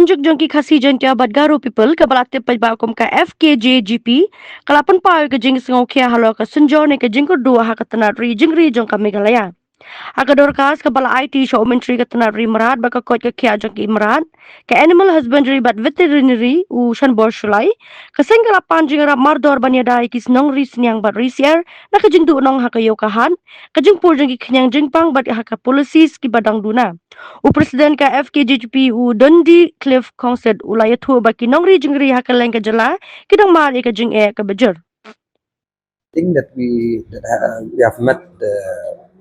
tunjuk jong ki khasi jong tia badgaro people ka balate pa kom ka FKJGP kalapan pa ka jing singo khia halo ka sunjone ka jing ko dua ha ka tanatri jingri jong ka Meghalaya. Akador kas kepala IT Show Menteri Ketenari Merat baka kot ke kia jong ki Merat ke Animal Husbandry but Veterinary u Shan Borshulai ke senggala panjing rap mardor banyadai kis nong ris nyang bat risier na ke jing du nong hakayo kahan ke jing pur jong ki kenyang jingpang bat haka policies ki badang duna u Presiden ka FKJGP u Dundee Cliff Concert ulaya tu baki nong ri jingri haka leng ke jela kidang mar ke jing ke bejer. Thing that we have met the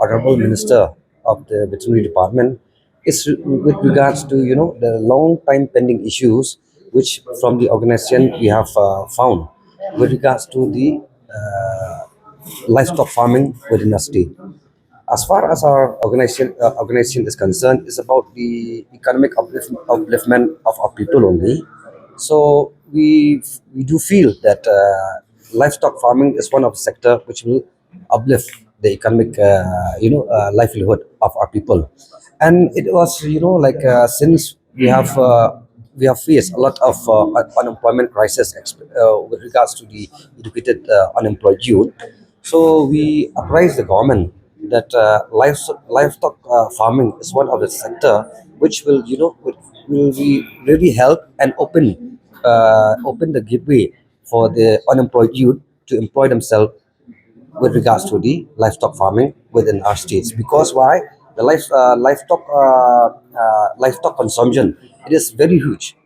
honorable minister of the veterinary department is with regards to the long time pending issues which from the organization we have found with regards to the livestock farming within our state. As far as our organization is concerned, it's about the economic upliftment of our people only. So we do feel that livestock farming is one of the sector which will uplift the economic livelihood of our people. And it was like since we have faced a lot of unemployment crisis with regards to the educated unemployed youth. So we apprised the government that livestock farming is one of the sector which will be really help and open the gateway for the unemployed youth to employ themselves with regards to the livestock farming within our states. Because why the livestock consumption, it is very huge.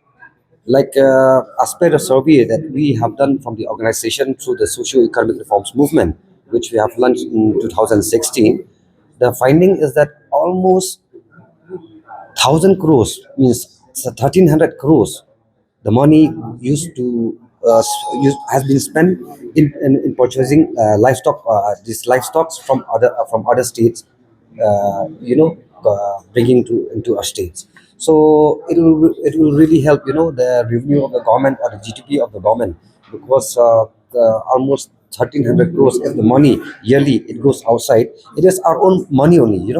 Like as per the survey that we have done from the organization through the socio-economic reforms movement, which we have launched in 2016, the finding is that almost 1,000 crores, means 1,300 crores, the money used to has been spent in purchasing livestock, these livestock from other states, bringing to into our states. So it will really help the revenue of the government or the GDP of the government, because almost 1,300 crores is the money yearly it goes outside. It is our own money only.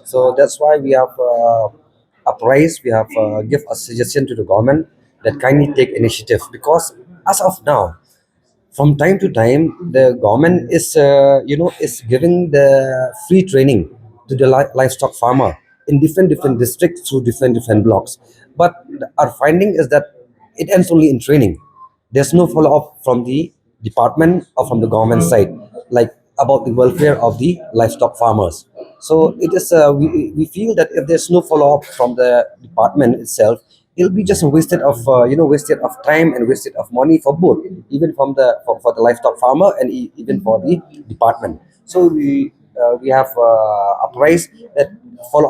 So that's why we have apprised, we have give a suggestion to the government that kindly take initiative, because as of now, from time to time, the government is giving the free training to the livestock farmer in different districts through different blocks. But our finding is that it ends only in training. There's no follow up from the department or from the government side, like about the welfare of the livestock farmers. So it is we feel that if there's no follow up from the department itself, it'll be just a wasted of time and wasted of money for both, even from for the livestock farmer and even for the department. So we have apprised that follow